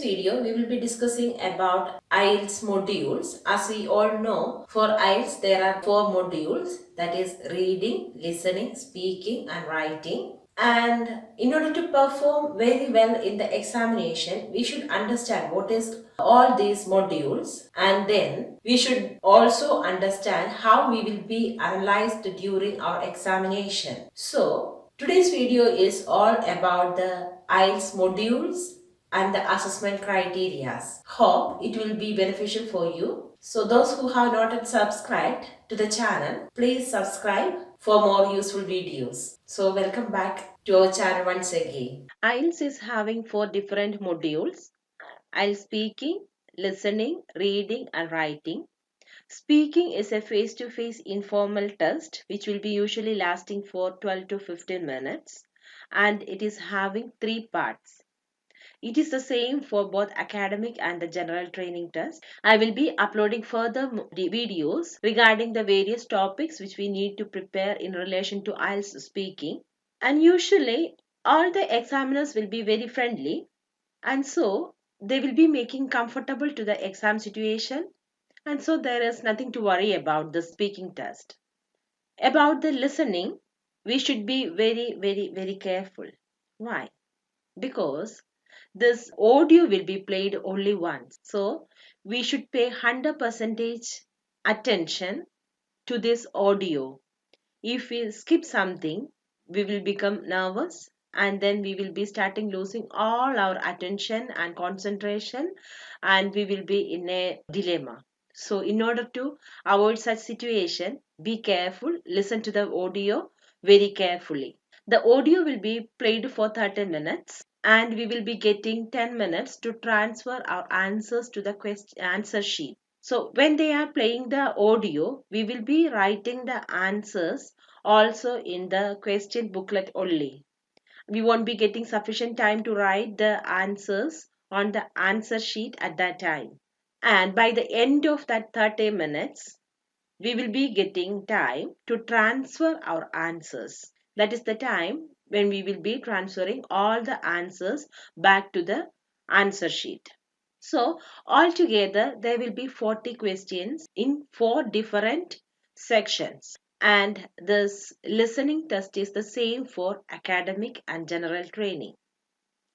video, we will be discussing about Ielts modules. As we all know, for Ielts there are 4 modules, that is reading, listening, speaking and writing. And in order to perform very well in the examination, we should understand what is all these modules, and then we should also understand how we will be analyzed during our examination. So today's video is all about the IELTS modules and the assessment criteria. Hope it will be beneficial for you. So those who have not yet subscribed to the channel, please subscribe for more useful videos. So welcome back to our channel once again. IELTS is having 4 different modules: IELTS speaking, listening, reading and writing. Speaking is a face-to-face informal test which will be usually lasting for 12 to 15 minutes, and it is having 3 parts. It is the same for both academic and the general training test. I will be uploading further videos regarding the various topics which we need to prepare in relation to IELTS speaking. And usually all the examiners will be very friendly, and so they will be making comfortable to the exam situation, and so there is nothing to worry about the speaking test. About the listening, we should be very careful. Why? Because this audio will be played only once. So we should pay 100% attention to this audio. If we skip something, we will become nervous, and then we will be starting losing all our attention and concentration, and we will be in a dilemma. So in order to avoid such situation, be careful, listen to the audio very carefully. The audio will be played for 30 minutes, and we will be getting 10 minutes to transfer our answers to the answer sheet. So when they are playing the audio, we will be writing the answers also in the question booklet only. We won't be getting sufficient time to write the answers on the answer sheet at that time. And by the end of that 30 minutes, we will be getting time to transfer our answers. That is the time when we will be transferring all the answers back to the answer sheet. So altogether there will be 40 questions in 4 different sections. And this listening test is the same for academic and general training.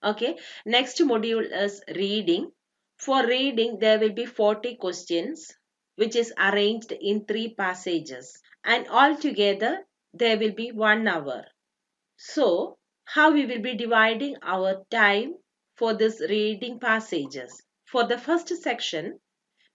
Okay, next module is reading. For reading, there will be 40 questions which is arranged in 3 passages, and altogether there will be 1 hour. So, how we will be dividing our time for this reading passages? For the first section,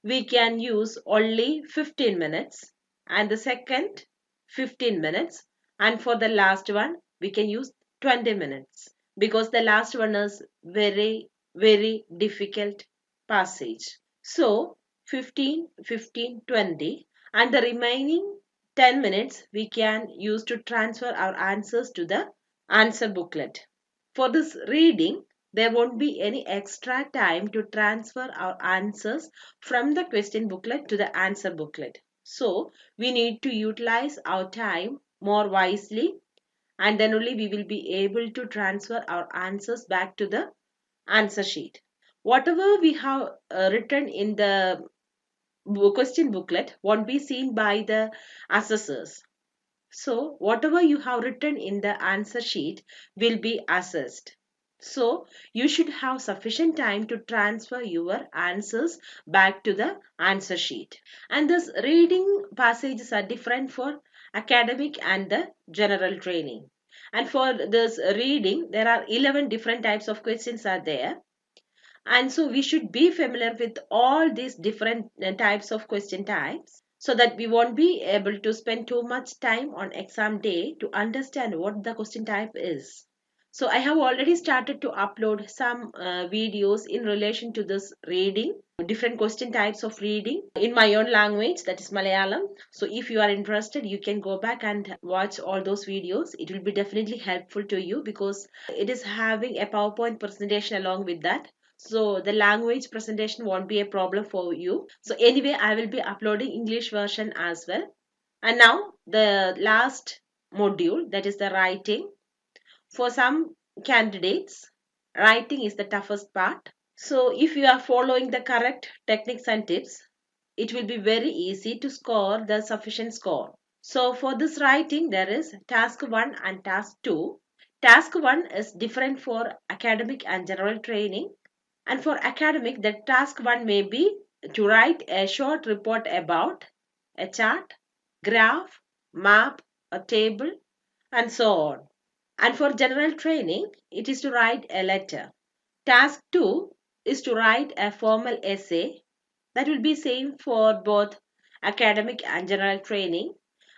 we can use only 15 minutes, and the second 15 minutes, and for the last one we can use 20 minutes, because the last one is very difficult passage. So 15, 15, 20, and the remaining 10 minutes we can use to transfer our answers to the answer booklet. For this reading, there won't be any extra time to transfer our answers from the question booklet to the answer booklet. So we need to utilize our time more wisely, and then only we will be able to transfer our answers back to the answer sheet. Whatever we have written in the question booklet won't be seen by the assessors. So whatever you have written in the answer sheet will be assessed. So you should have sufficient time to transfer your answers back to the answer sheet. And this reading passages are different for academic and the general training. And for this reading, there are 11 different types of questions are there. And so we should be familiar with all these different types of question types, so that we won't be able to spend too much time on exam day to understand what the question type is. So I have already started to upload some videos in relation to this reading, different question types of reading in my own language, that is Malayalam. So if you are interested, you can go back and watch all those videos. It will be definitely helpful to you, because it is having a PowerPoint presentation along with that. So the language presentation won't be a problem for you. So anyway, I will be uploading English version as well. And now the last module, that is the writing. For some candidates, writing is the toughest part. So if you are following the correct techniques and tips, it will be very easy to score the sufficient score. So for this writing, there is task 1 and task 2. Task 1 is different for academic and general training. And for academic, the task 1 may be to write a short report about a chart, graph, map, a table, and so on. And for general training, it is to write a letter. Task 2 is to write a formal essay. That will be same for both academic and general training.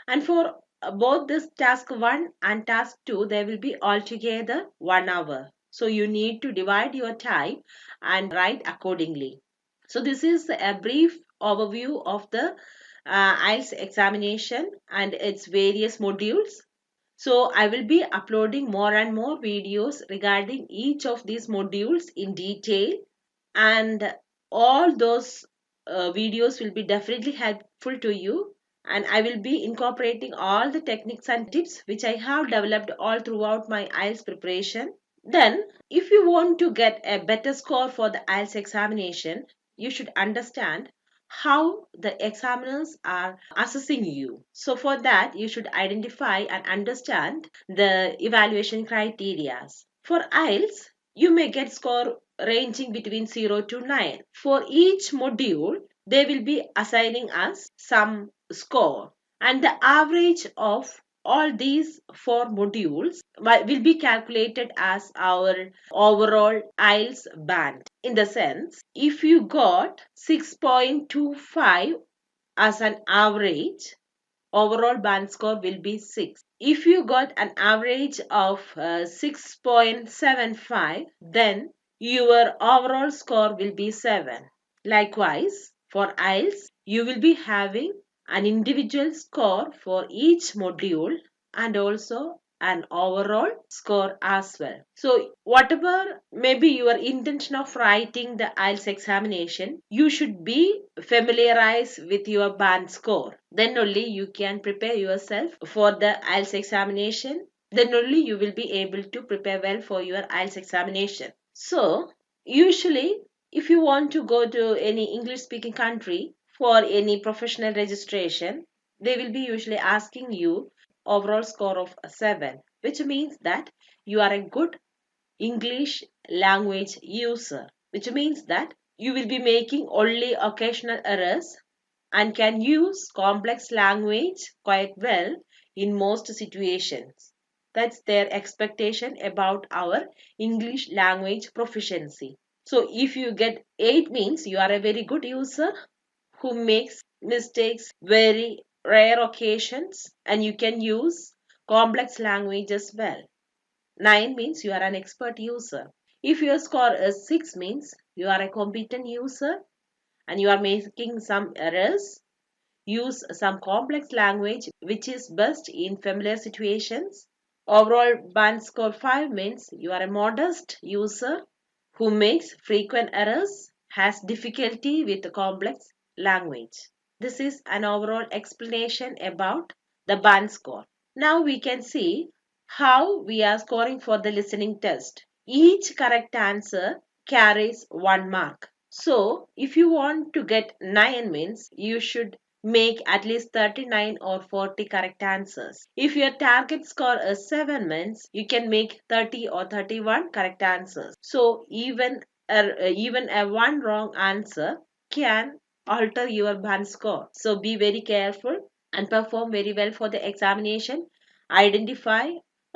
And for both this task 1 and task 2, they will be altogether 1 hour. So you need to divide your time and write accordingly. So this is a brief overview of the IELTS examination and its various modules. So I will be uploading more and more videos regarding each of these modules in detail, and all those videos will be definitely helpful to you, and I will be incorporating all the techniques and tips which I have developed all throughout my IELTS preparation. Then, if you want to get a better score for the IELTS examination, you should understand how the examiners are assessing you. So, for that, you should identify and understand the evaluation criteria. For IELTS, you may get score ranging between 0 to 9. For each module, they will be assigning us some score, and the average of all these 4 modules will be calculated as our overall IELTS band. In the sense, if you got 6.25 as an average, overall band score will be 6. If you got an average of 6.75, then your overall score will be 7. Likewise, for IELTS, you will be having an individual score for each module and also an overall score as well. So whatever may be your intention of writing the IELTS examination, you should be familiarized with your band score. Then only you can prepare yourself for the IELTS examination. Then only you will be able to prepare well for your IELTS examination. So usually, if you want to go to any English speaking country for any professional registration, they will be usually asking you overall score of 7, which means that you are a good English language user, which means that you will be making only occasional errors and can use complex language quite well in most situations. That's their expectation about our English language proficiency. So if you get 8 means you are a very good user who makes mistakes very rare occasions, and you can use complex language as well. 9 means you are an expert user. If your score is 6 means you are a competent user and you are making some errors. Use some complex language which is best in familiar situations. Overall band score 5 means you are a modest user who makes frequent errors, has difficulty with complex language. This is an overall explanation about the band score. Now we can see how we are scoring for the listening test. Each correct answer carries 1 mark. So if you want to get 9 means you should make at least 39 or 40 correct answers. If your target score is 7 means you can make 30 or 31 correct answers. So even a one wrong answer can alter your band score. So be very careful and perform very well for the examination. Identify.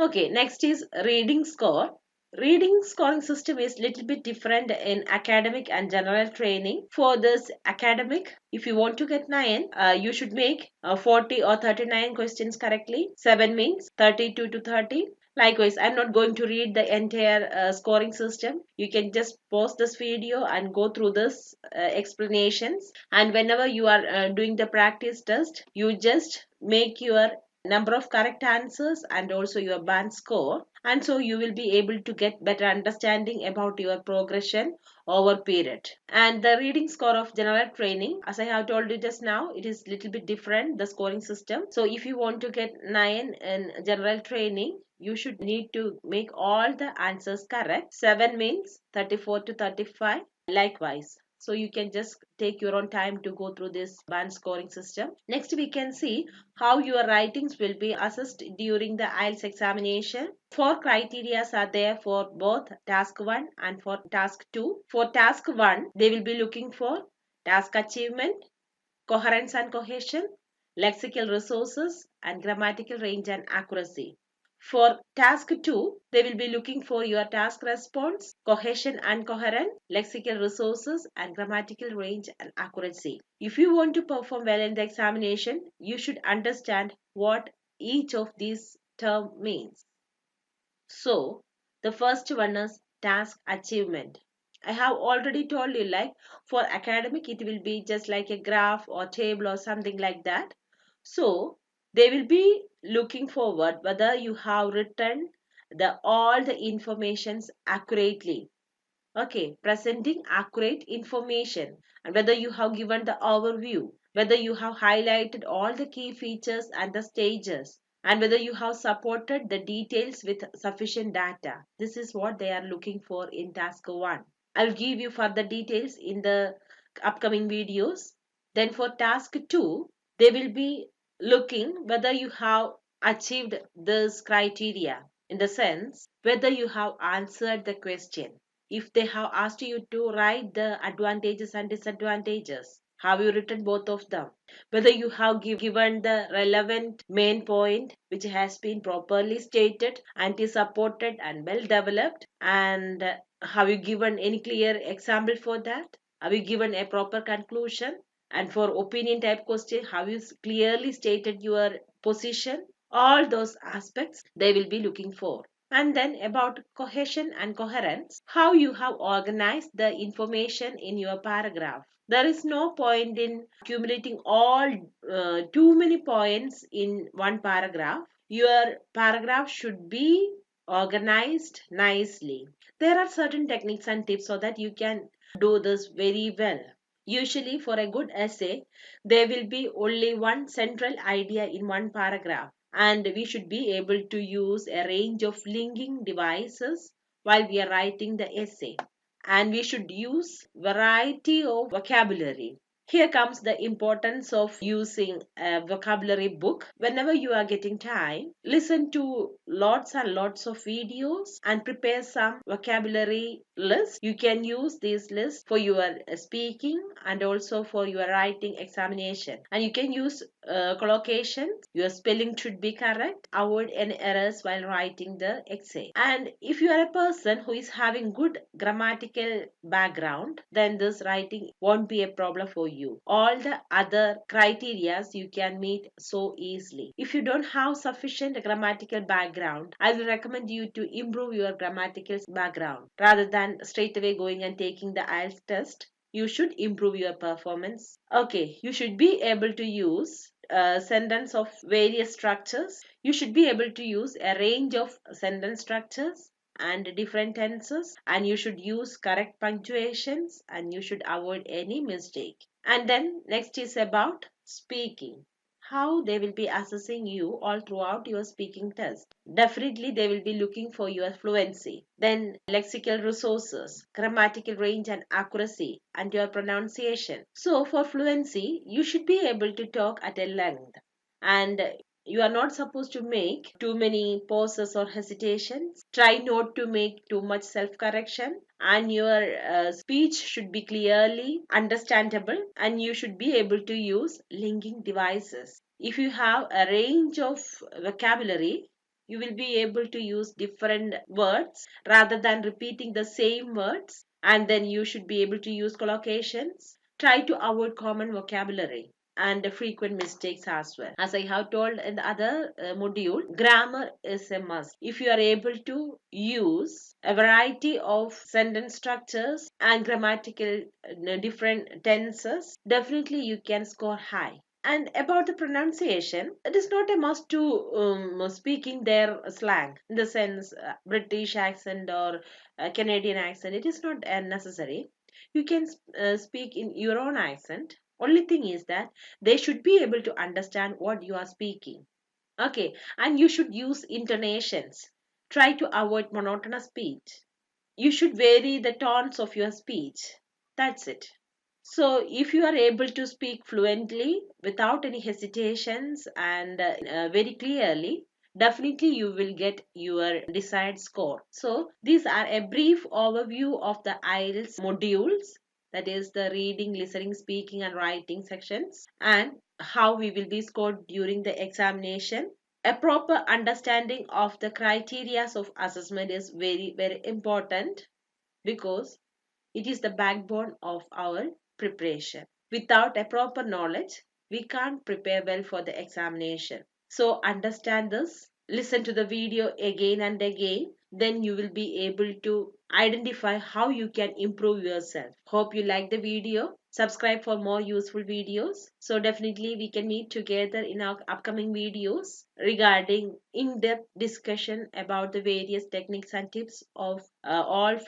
Okay, next is reading score. Reading scoring system is little bit different in academic and general training. For this academic, if you want to get 9, you should make 40 or 39 questions correctly. 7 means 32 to 30. Likewise, I'm not going to read the entire scoring system. You can just pause this video and go through this explanations. And whenever you are doing the practice test, you just make your number of correct answers and also your band score, and so you will be able to get better understanding about your progression over period. And the reading score of general training, as I have told you just now, it is little bit different, the scoring system. So if you want to get 9 in general training, you should need to make all the answers correct. 7 means 34 to 35. likewise. So you can just take your own time to go through this band scoring system. Next, we can see how your writings will be assessed during the IELTS examination. Four criteria are there for both task 1 and for task 2. For task 1, they will be looking for task achievement, coherence and cohesion, lexical resources, and grammatical range and accuracy. For task 2, they will be looking for your task response, cohesion and coherence, lexical resources, and grammatical range and accuracy. If you want to perform well in the examination, you should understand what each of these terms means. So, the first one is task achievement. I have already told you, like for academic, it will be just like a graph or table or something like that. So, they will be looking forward whether you have written all the informations accurately. Okay, presenting accurate information, and whether you have given the overview, whether you have highlighted all the key features and the stages, and whether you have supported the details with sufficient data. This is what they are looking for in task 1. I will give you further details in the upcoming videos. Then for task 2, they will be looking whether you have achieved this criteria, in the sense whether you have answered the question. If they have asked you to write the advantages and disadvantages, have you written both of them? Whether you have given the relevant main point which has been properly stated and is supported and well developed, and have you given any clear example for that? Have you given a proper conclusion? And for opinion type question, have you clearly stated your position? All those aspects they will be looking for. And then about cohesion and coherence, how you have organized the information in your paragraph. There is no point in accumulating all too many points in one paragraph. Your paragraph should be organized nicely. There are certain techniques and tips so that you can do this very well. Usually, for a good essay, there will be only one central idea in one paragraph, and we should be able to use a range of linking devices while we are writing the essay, and we should use variety of vocabulary. Here comes the importance of using a vocabulary book. Whenever you are getting time, listen to lots and lots of videos and prepare some vocabulary list. You can use these lists for your speaking and also for your writing examination. And you can use collocation. Your spelling should be correct. Avoid any errors while writing the essay. And if you are a person who is having good grammatical background, then this writing won't be a problem for you. All the other criterias you can meet so easily. If you don't have sufficient grammatical background, I will recommend you to improve your grammatical background rather than straight away going and taking the IELTS test. You should improve your performance. Okay, you should be able to use a sentence of various structures. You should be able to use a range of sentence structures and different tenses, and you should use correct punctuations, and you should avoid any mistake. And then next is about speaking, how they will be assessing you all throughout your speaking test. Definitely they will be looking for your fluency, then lexical resources, grammatical range and accuracy, and your pronunciation. So for fluency, you should be able to talk at a length, and you are not supposed to make too many pauses or hesitations. Try not to make too much self correction, and your speech should be clearly understandable, and you should be able to use linking devices. If you have a range of vocabulary, you will be able to use different words rather than repeating the same words, and then you should be able to use collocations. Try to avoid common vocabulary and frequent mistakes as well. As I have told in the other module, grammar is a must. If you are able to use a variety of sentence structures and grammatical different tenses, definitely you can score high. And about the pronunciation, it is not a must to speaking their slang, in the sense British accent or Canadian accent. It is not necessary. You can speak in your own accent. Only thing is that they should be able to understand what you are speaking. Okay, and you should use intonations. Try to avoid monotonous speech. You should vary the tones of your speech. That's it. So, if you are able to speak fluently without any hesitations and very clearly, definitely you will get your desired score. So, these are a brief overview of the IELTS modules, that is the reading, listening, speaking, and writing sections, and how we will be scored during the examination. A proper understanding of the criteria of assessment is very, very important because it is the backbone of our preparation. Without a proper knowledge, we can't prepare well for the examination. So understand this, listen to the video again and again, then you will be able to identify how you can improve yourself. Hope you like the video. Subscribe for more useful videos. So definitely we can meet together in our upcoming videos regarding in-depth discussion about the various techniques and tips of all